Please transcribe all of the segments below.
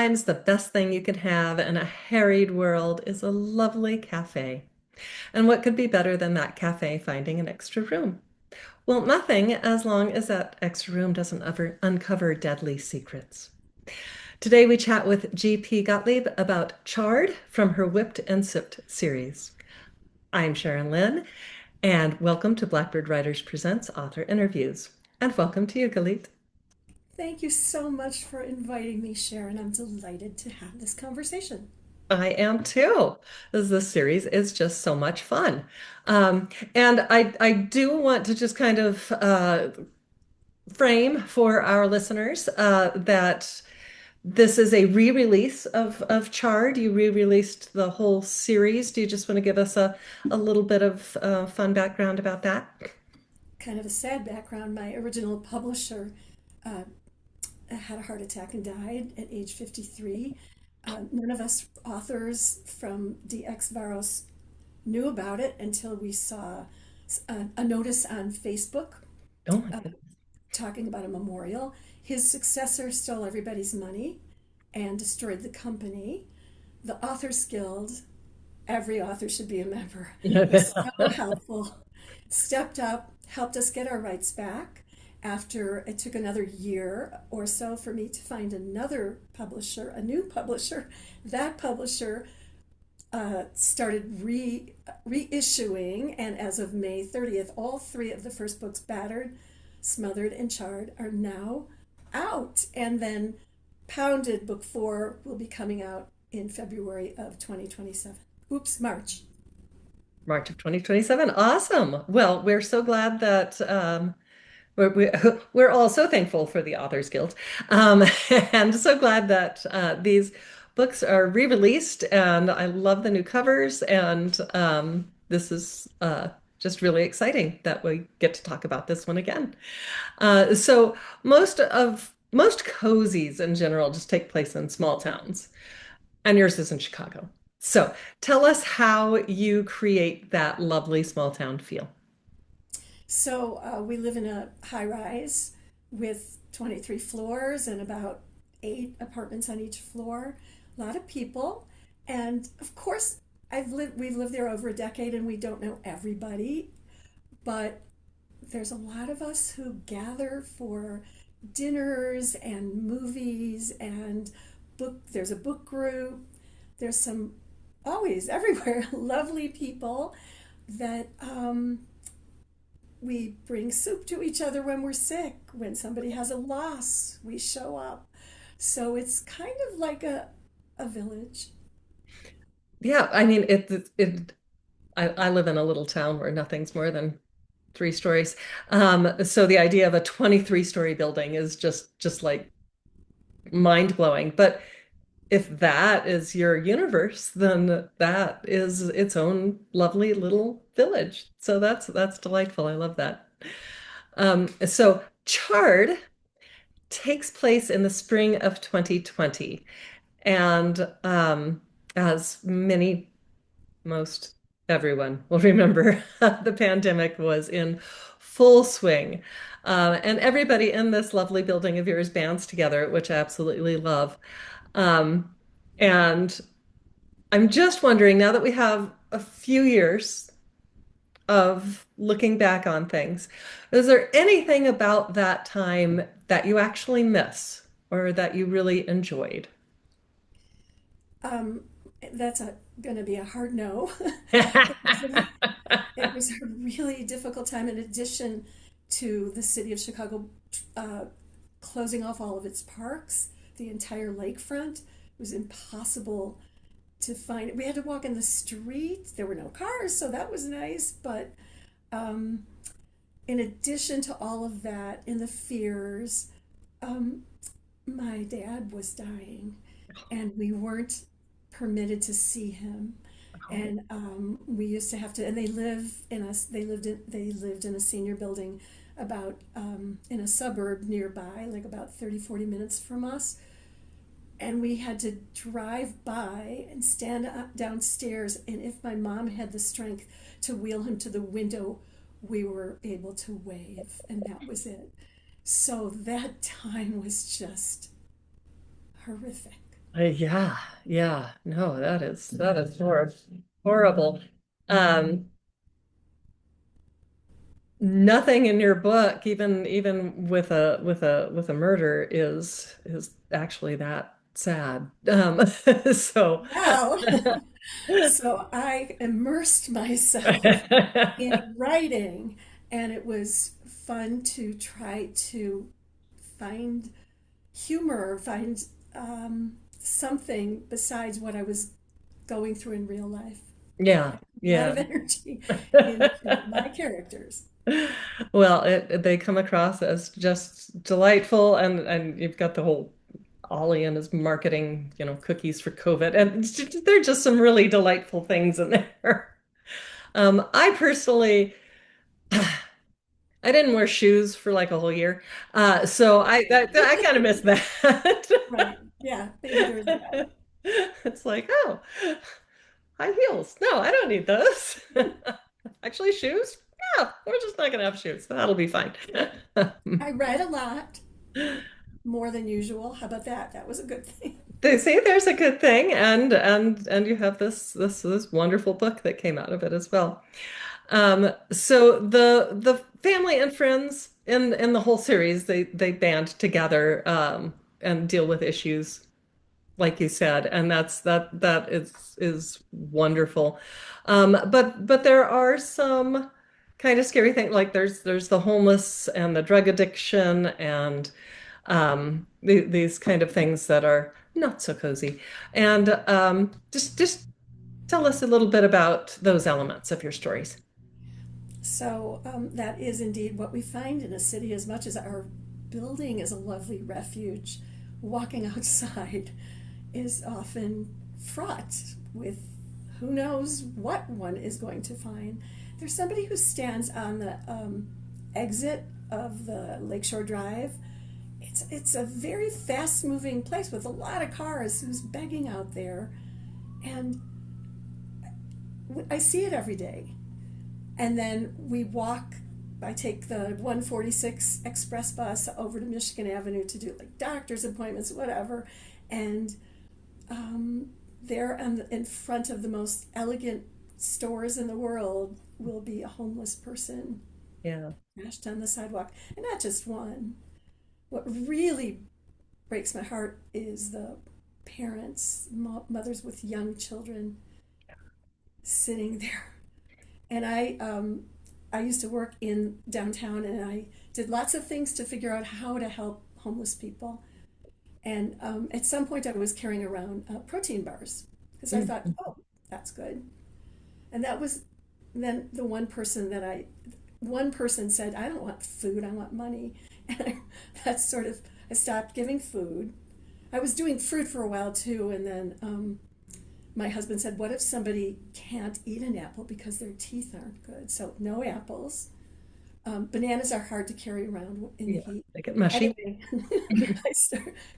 sometimes the best thing you can have in a harried world is a lovely cafe. And what could be better than that cafe finding an extra room? Well, nothing as long as that extra room doesn't ever uncover deadly secrets. Today we chat with GP Gottlieb about chard from her Whipped and Sipped series. I'm Sharon Lynn, and welcome to Blackbird Writers Presents Author Interviews. And welcome to you, Gottlieb. Thank you so much for inviting me, Sharon. I'm delighted to have this conversation. I am too. This series is just so much fun. And I do want to just kind of frame for our listeners that this is a re-release of Charred. You re-released the whole series. Do you just want to give us a little bit of fun background about that? Kind of a sad background. My original publisher uh, had a heart attack and died at age 53. None of us authors from DX Varos knew about it until we saw a notice on Facebook Oh my uh, goodness. talking about a memorial. His successor stole everybody's money and destroyed the company. The Authors Guild, every author should be a member, was so helpful, stepped up, helped us get our rights back. After it took another year or so for me to find another publisher, a new publisher, that publisher started reissuing, and as of May 30th, all three of the first books, Battered, Smothered, and Charred, are now out. And then Pounded, book four, will be coming out in February of 2027. Oops, March. March of 2027. Awesome. Well, we're so glad that we're all so thankful for the Authors Guild, and so glad that these books are re-released. And I love the new covers, and this is just really exciting that we get to talk about this one again. So most cozies in general just take place in small towns, and yours is in Chicago. So tell us how you create that lovely small town feel. So we live in a high rise with 23 floors and about eight apartments on each floor. A lot of people, and of course, we've lived there over a decade, and we don't know everybody, but there's a lot of us who gather for dinners and movies and book. There's a book group. There's some always everywhere lovely people that we bring soup to each other when we're sick. When somebody has a loss, we show up. So it's kind of like a village. Yeah, I mean I live in a little town where nothing's more than 3 stories. So the idea of a 23-story building is just like mind-blowing. But if that is your universe, then that is its own lovely little village. So that's delightful. I love that. So Chard takes place in the spring of 2020. And as most everyone will remember, the pandemic was in full swing. And everybody in this lovely building of yours bands together, which I absolutely love. Um, and I'm just wondering, now that we have a few years of looking back on things, is there anything about that time that you actually miss or that you really enjoyed? Um, that's going to be a hard no. It was a, it was a really difficult time. In addition to the city of Chicago uh, closing off all of its parks, the entire lakefront, it was impossible to find. We had to walk in the street. There were no cars, so that was nice. But um, in addition to all of that, in the fears, um, my dad was dying, and we weren't permitted to see him. And we used to have to, and they lived in a senior building about in a suburb nearby, like about 30, 40 minutes from us. And we had to drive by and stand up downstairs. And if my mom had the strength to wheel him to the window, we were able to wave, and that was it. So that time was just horrific. Yeah, yeah. No, that is horrible. Um, Nothing in your book, even with a murder, is actually that sad. So Wow. So I immersed myself in writing, and it was fun to try to find humor, find something besides what I was going through in real life. yeah, A lot yeah. of energy into my characters. Well, they come across as just delightful, and you've got the whole Ollie and his marketing, cookies for COVID, and they're just some really delightful things in there. I personally, I didn't wear shoes for like a whole year, so I kind of miss that. Right. Yeah, maybe there's that. It's like, oh, high heels. No, I don't need those. Actually, shoes? Yeah, we're just not gonna have shoes. That'll be fine. I read a lot, more than usual. How about that? That was a good thing. They say there's a good thing, and you have this wonderful book that came out of it as well. So the family and friends in the whole series, they band together and deal with issues like you said, and that is wonderful. But there are some kind of scary things, like there's the homeless and the drug addiction and these kind of things that are not so cozy. And just tell us a little bit about those elements of your stories. So that is indeed what we find in a city. As much as our building is a lovely refuge, walking outside is often fraught with who knows what one is going to find. There's somebody who stands on the exit of the Lakeshore Drive. It's a very fast moving place with a lot of cars who's begging out there, and I see it every day. And then we walk. I take the 146 express bus over to Michigan Avenue to do like doctor's appointments, whatever, and um, there in front of the most elegant stores in the world will be a homeless person Yeah, crashed on the sidewalk, and not just one. What really breaks my heart is the parents, mothers with young children sitting there. And I used to work in downtown, and I did lots of things to figure out how to help homeless people. And at some point, I was carrying around protein bars because I thought, Mhm. oh, that's good. And that was then the one person said, I don't want food, I want money. And that's sort of, I stopped giving food. I was doing fruit for a while too, and then my husband said, what if somebody can't eat an apple because their teeth aren't good? So no apples. Bananas are hard to carry around in the Yeah, heat. they get mushy. Anyway,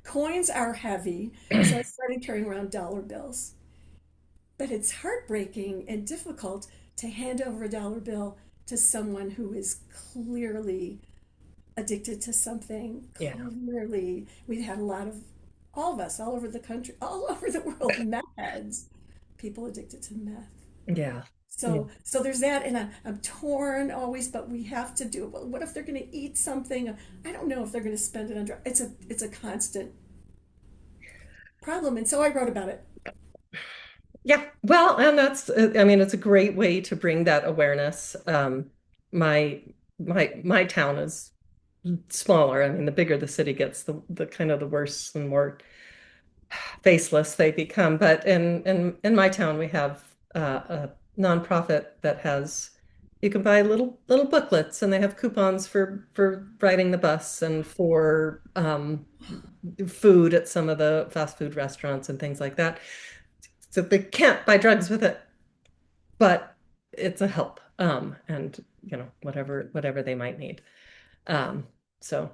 coins are heavy, so I started carrying around dollar bills. But it's heartbreaking and difficult to hand over a dollar bill to someone who is clearly addicted to something. Yeah, Clearly, we've had a lot of, all of us, all over the country, all over the world, meth heads, people addicted to meth. yeah, yeah, So there's that, and I'm torn always, but we have to do it. Well, what if they're going to eat something? I don't know if they're going to spend it on drugs. It's a constant problem, and so I wrote about it. yeah. Well, and I mean, it's a great way to bring that awareness. My my town is smaller. I mean, the bigger the city gets, the kind of the worse and more faceless they become. But in my town, we have a nonprofit that has you can buy little booklets, and they have coupons for riding the bus and for food at some of the fast food restaurants and things like that. So they can't buy drugs with it, but it's a help. And whatever they might need. Um, so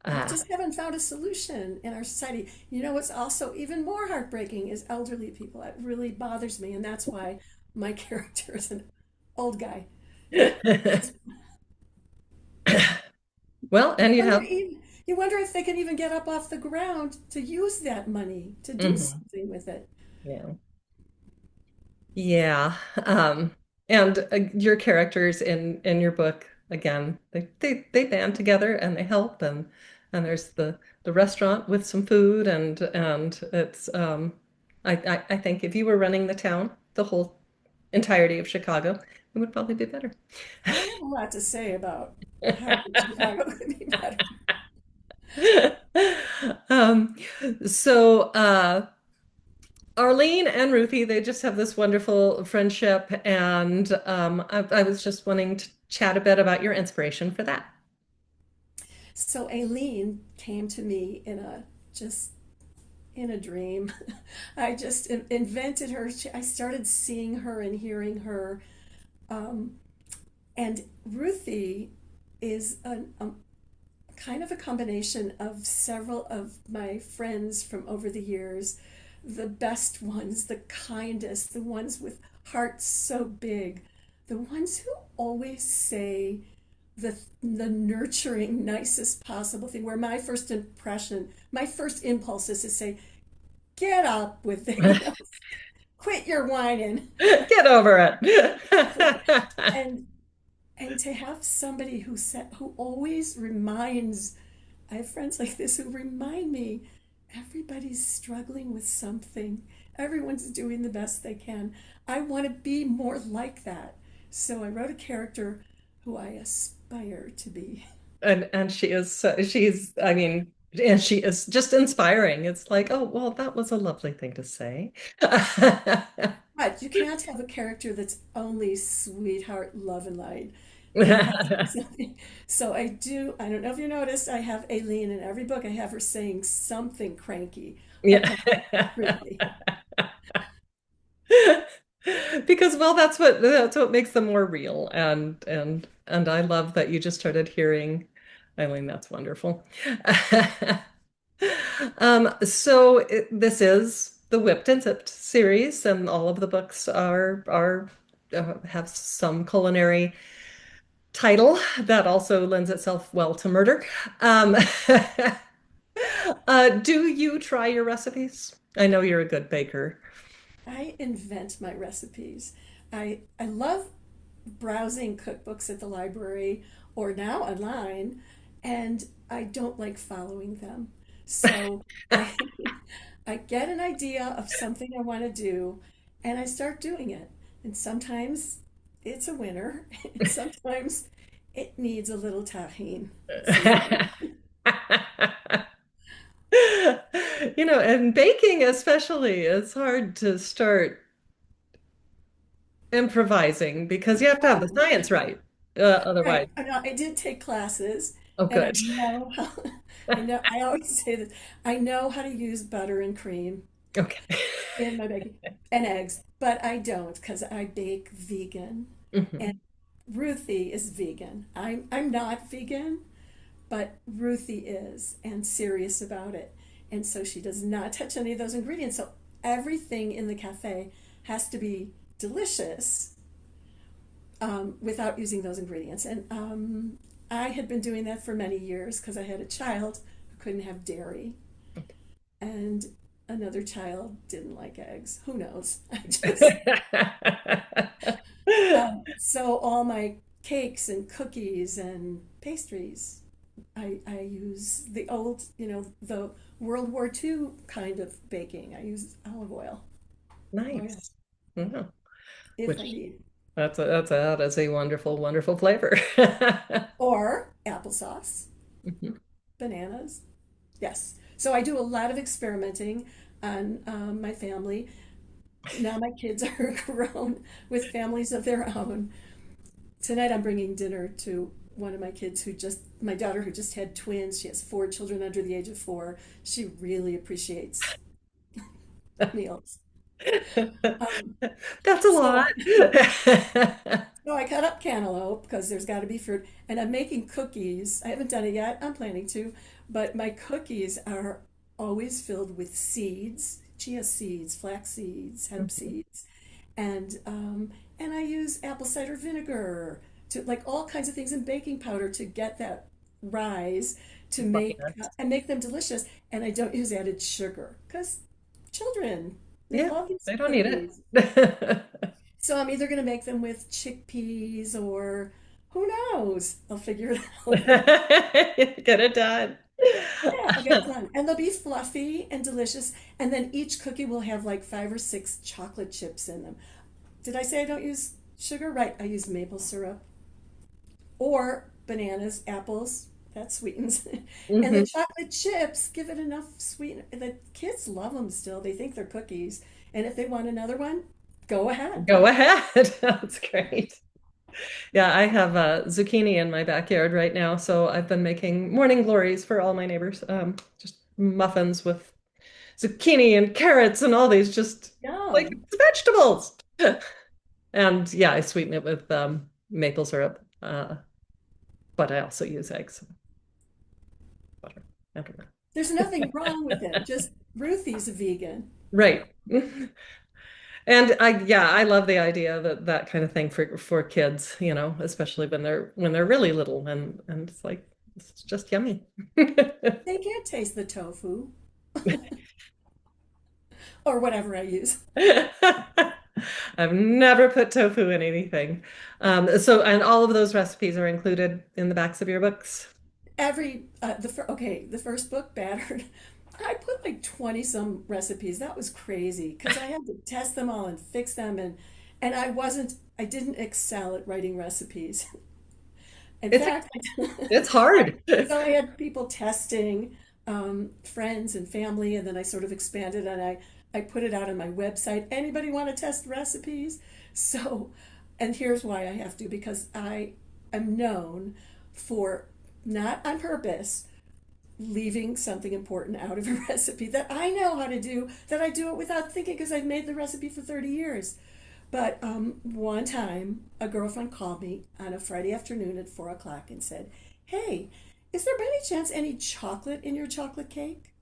We uh just haven't found a solution in our society. You know what's also even more heartbreaking is elderly people. It really bothers me, and that's why my character is an old guy. well, and you Or have even, you wonder if they can even get up off the ground to use that money to do Hmm. something with it. Yeah. Yeah. And your characters in your book again, they band together and they help and there's the restaurant with some food and it's I think if you were running the town, the whole entirety of Chicago, it would probably be better. I have a lot to say about how Chicago could be better. Um, so Arlene and Ruthie, they just have this wonderful friendship, and I was just wanting to chat a bit about your inspiration for that. So Aileen came to me in a just in a dream. I just invented her. I started seeing her and hearing her. Um, and Ruthie is a kind of a combination of several of my friends from over the years, the best ones, the kindest, the ones with hearts so big, the ones who always say the nurturing, nicest possible thing. Where my first impression, my first impulse is to say, "Get up with it, quit your whining." Get over it. and and to have somebody who always reminds, I have friends like this who remind me everybody's struggling with something. Everyone's doing the best they can. I want to be more like that. So I wrote a character who I aspire to be. And she is she's I mean and she is just inspiring. It's like, oh, well, that was a lovely thing to say. But you can't have a character that's only sweetheart, love, and light. There has to be something. So I don't know if you noticed, I have Aileen in every book. I have her saying something cranky Yeah. about Ruthie. Because well, that's what makes them more real. And I love that you just started hearing Eileen. That's wonderful. This is the Whipped and Zipped series, and all of the books are have some culinary title that also lends itself well to murder. Um, do you try your recipes? I know you're a good baker. I invent my recipes. I love browsing cookbooks at the library or now online, and I don't like following them. So I I get an idea of something I want to do and I start doing it. And sometimes it's a winner, and sometimes it needs a little tahine seasoning. And baking especially, it's hard to start improvising because you have to have the Oh, science right. Otherwise, right. I did take classes, oh, and I good. know how, I know, I always say that I know how to use butter and cream Okay. in my baking and eggs, but I don't because I bake vegan. And Mhm. Ruthie is vegan. I'm not vegan, but Ruthie is and serious about it. And so she does not touch any of those ingredients. So everything in the cafe has to be delicious without using those ingredients. And I had been doing that for many years because I had a child who couldn't have dairy, and another child didn't like eggs. Who knows? I just so all my cakes and cookies and pastries, I use the old, the World War II kind of baking. I use olive oil. Oh yeah, Nice. Yeah. if I Which need. that is a wonderful, wonderful flavor. Or applesauce, Mhm. bananas. Yes. So I do a lot of experimenting on my family. Now my kids are grown with families of their own. Tonight I'm bringing dinner to one of my kids my daughter who just had twins. She has four children under the age of four. She really appreciates meals. Um, That's a lot. so So I cut up cantaloupe because there's got to be fruit, and I'm making cookies. I haven't done it yet. I'm planning to, but my cookies are always filled with seeds, chia seeds, flax seeds, hemp seeds, and I use apple cider vinegar to like all kinds of things in baking powder to get that. rise to Lucky make nuts. and make them delicious. And I don't use added sugar because children, they Yeah, love these they don't need cookies. it. So I'm either going to make them with chickpeas or who knows? I'll figure it out. Get it done. Yeah, I'll get it done. And they'll be fluffy and delicious. And then each cookie will have like 5 or 6 chocolate chips in them. Did I say I don't use sugar? Right, I use maple syrup or bananas, apples. That sweetens. And the Hmm. chocolate chips give it enough sweet. The kids love them still. They think they're cookies. And if they want another one, go ahead. Go ahead. That's great. Yeah, I have zucchini in my backyard right now, so I've been making morning glories for all my neighbors. Just muffins with zucchini and carrots and all these just like Yum. it's vegetables. And yeah, I sweeten it with maple syrup, but I also use eggs, butter. I don't There's nothing wrong with it. Just Ruthie's a vegan. Right. And I love the idea that that kind of thing for kids, especially when they're really little and it's like it's just yummy. They can't taste the tofu or whatever I use. I've never put tofu in anything. And all of those recipes are included in the backs of your books. The first book, Battered, I put like 20 some recipes. That was crazy because I had to test them all and fix them and I didn't excel at writing recipes. In It's fact, it's hard. so I had people testing, friends and family, and then I sort of expanded and I put it out on my website. Anybody want to test recipes? So, and here's why I have to, because I am known for not on purpose leaving something important out of a recipe that I know how to do, that I do it without thinking because I've made the recipe for 30 years. But one time, a girlfriend called me on a Friday afternoon at 4 o'clock and said, "Hey, is there by any chance any chocolate in your chocolate cake?"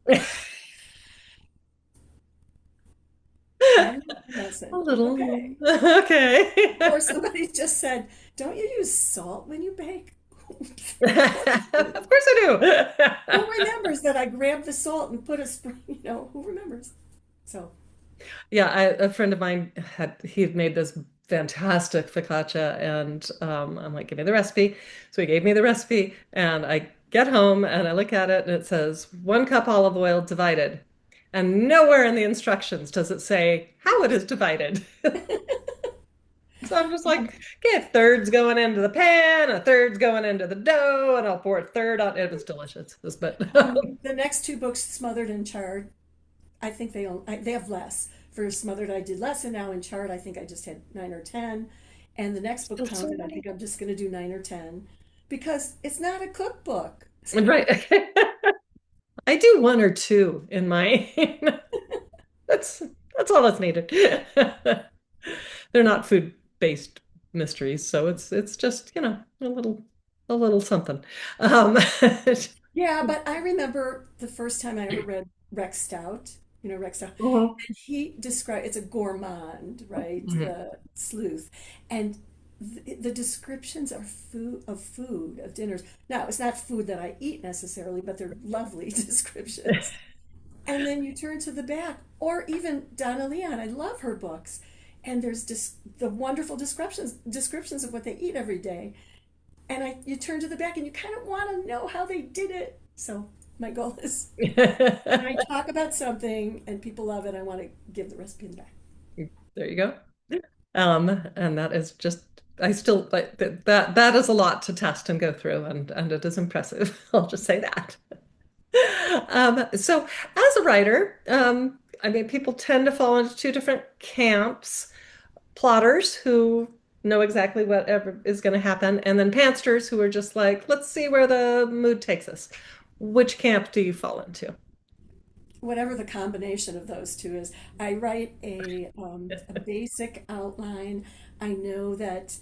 And I A said, little. "Okay." Okay. Or somebody just said, "Don't you use salt when you bake?" Of course I do. Of course I do. Who remembers that I grabbed the salt and put a spring, who remembers? So, Yeah, a friend of mine he had made this fantastic focaccia, and I'm like, give me the recipe. So he gave me the recipe, and I get home and I look at it, and it says 1 cup olive oil divided, and nowhere in the instructions does it say how it is divided. So I'm just like, um, okay, a third's going into the pan, a third's going into the dough, and I'll pour a third on. It was delicious, but the next two books, Smothered and Charred, I think they have less. For Smothered, I did less, and now in Charred, I think I just had 9 or 10. And the next book, still so Pounded, I many. think I'm just going to do 9 or 10 because it's not a cookbook. Right. I do one or two in my that's that's all that's needed. They're not food-based mysteries, so it's just, a little something. Um, Yeah, but I remember the first time I ever read Rex Stout. Rex Stout. Mhm. And he described it's a gourmand, right? Mhm. The sleuth. And the descriptions are food, of dinners. Now, it's not food that I eat necessarily, but they're lovely descriptions. And then you turn to the back, or even Donna Leon. I love her books. And there's just the wonderful descriptions of what they eat every day. And you turn to the back and you kind of want to know how they did it. So my goal is when I talk about something and people love it, I want to give the recipe in the back. There you go. And that is just I still like that is a lot to test and go through, and it is impressive. I'll just say that. So as a writer, I mean, people tend to fall into two different camps: plotters who know exactly whatever is going to happen, and then pantsters who are just like, let's see where the mood takes us. Which camp do you fall into? Whatever the combination of those two is, I write a basic outline. I know that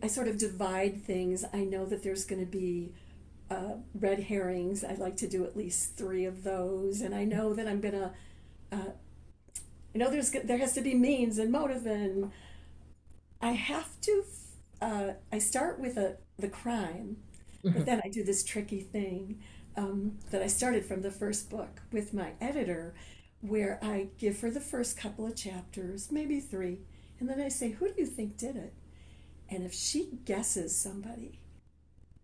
I sort of divide things. I know that there's going to be red herrings. I like to do at least 3 of those, and I know that I'm gonna. Uh, there has to be means and motive, and I have to. I start with the crime, But Mhm. then I do this tricky thing that I started from the first book with my editor, where I give her the first couple of chapters, maybe three, and then I say, "Who do you think did it?" And if she guesses somebody,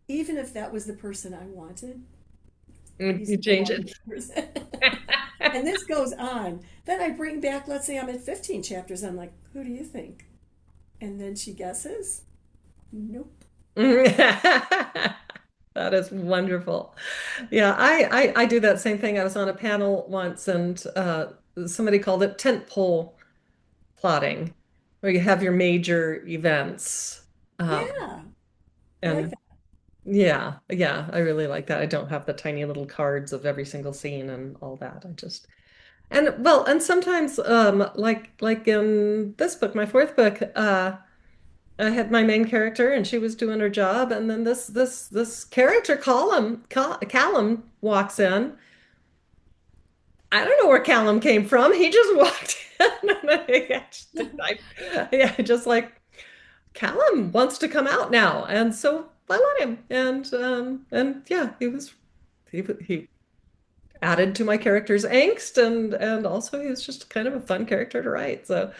even if that was the person I wanted, You he's you no change longer it. the person. And this goes on. Then I bring back, let's say I'm at 15 chapters. I'm like, who do you think? And then she guesses. Nope. That is wonderful. Yeah, I do that same thing. I was on a panel once and somebody called it tent pole plotting, where you have your major events. Um, Yeah, I like and that. yeah, yeah, I really like that. I don't have the tiny little cards of every single scene and all that. I just and well, and sometimes like in this book, my fourth book, I had my main character and she was doing her job, and then this character Callum walks in. I don't know where Callum came from. He just walked in. And yeah, just like Callum wants to come out now, and so I let him. And yeah, he added to my character's angst, and also he was just kind of a fun character to write. So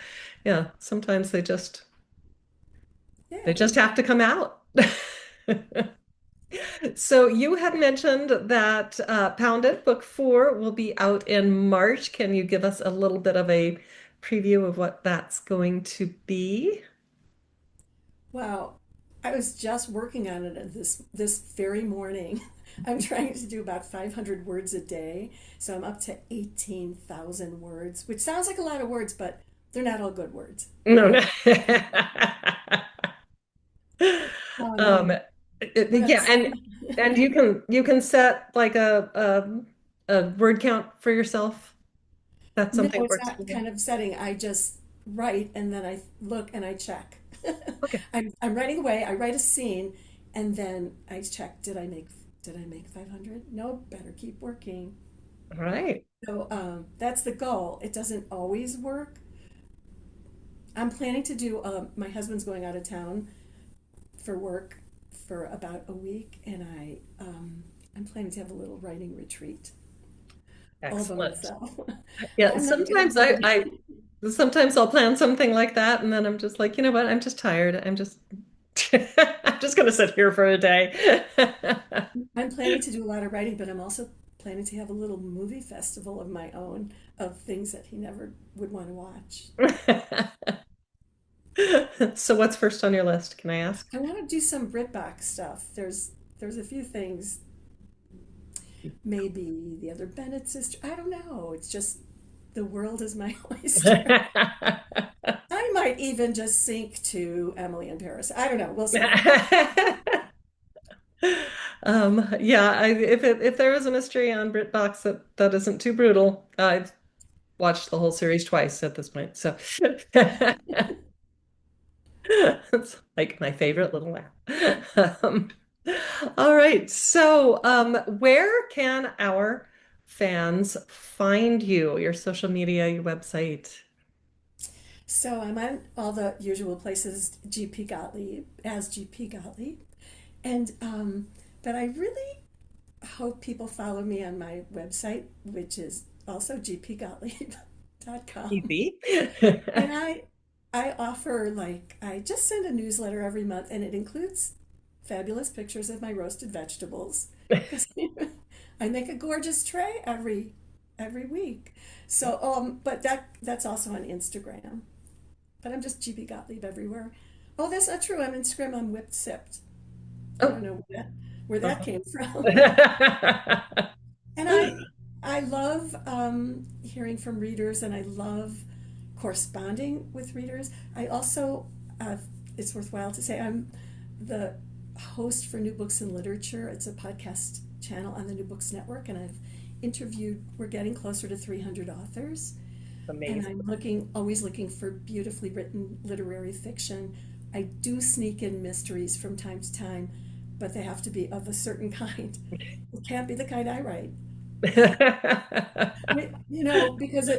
yeah, sometimes they Yeah. just have to come out. So you had mentioned that Pounded Book 4 will be out in March. Can you give us a little bit of a preview of what that's going to be? Wow. I was just working on it this very morning. I'm trying to do about 500 words a day, so I'm up to 18,000 words, which sounds like a lot of words, but they're not all good words. No, no. Um, Um, but I'm yeah, and excited. you can set like a word count for yourself. That's No, something that it's works for not you. kind of setting. I just write and then I look and I check. Okay. I'm writing away. I write a scene and then I check. Did I make 500? No, better keep working. All right. So that's the goal. It doesn't always work. I'm planning to do. My husband's going out of town for work for about a week, and I'm planning to have a little writing retreat all by Excellent. myself. Yeah, I'm not gonna do it. sometimes I'll plan something like that and then I'm just like, you know what? I'm just tired. I'm just I'm just gonna sit here for a day. I'm planning to do a lot of writing, but I'm also planning to have a little movie festival of my own of things that he never would want to watch. So what's first on your list, can I ask? I want to do some BritBox stuff. There's a few things, maybe the other Bennett sister. I don't know. It's just the world is my oyster. I might even just sink to Emily in Paris. I don't know. We'll see. Yeah, if there was a mystery on BritBox that isn't too brutal, I've watched the whole series twice at this point. So it's like my favorite little laugh. All right. So, where can our fans find you? Your social media, your website? So I'm on all the usual places, GP Gottlieb, as GP Gottlieb. And but I really hope people follow me on my website, which is also gpgottlieb.com. Easy. And I offer like I just send a newsletter every month and it includes fabulous pictures of my roasted vegetables because I make a gorgeous tray every week. So but that's also on Instagram. But I'm just GB Gottlieb everywhere. Oh, that's not true. On Instagram I'm whipped sipped. I Oh. don't know where that came from. Uh-huh. And I love hearing from readers, and I love corresponding with readers. I also, it's worthwhile to say, I'm the host for New Books in Literature. It's a podcast channel on the New Books Network, and I've interviewed. We're getting closer to 300 authors, and Amazing. I'm always looking for beautifully written literary fiction. I do sneak in mysteries from time to time, but they have to be of a certain kind. It can't be the kind I write. Because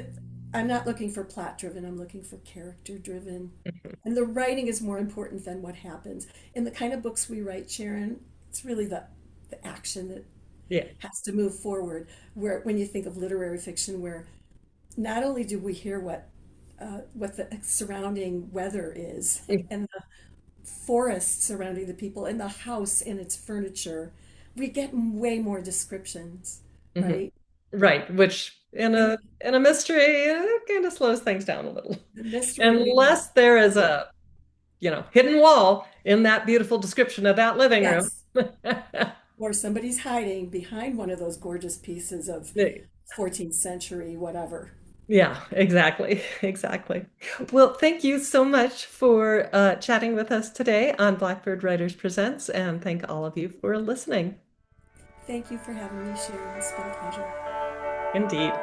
I'm not looking for plot driven, I'm looking for character driven. And the writing is more important than what happens. In the kind of books we write, Sharon, it's really the action that Yeah. has to move forward. Where when you think of literary fiction, where not only do we hear what the surrounding weather is and the forest surrounding the people and the house and its furniture, we get way more descriptions, Mhm. right? Right, which And in a mystery, it kind of slows things down a little. the mystery we want Unless there is all day. a, hidden wall in that beautiful description of that living room. Yes. Or somebody's hiding behind one of those gorgeous pieces of 14th century, whatever. Yeah, exactly. Exactly. Well, thank you so much for chatting with us today on Blackbird Writers Presents, and thank all of you for listening. Thank you for having me, Sharon. It's been a pleasure. Indeed.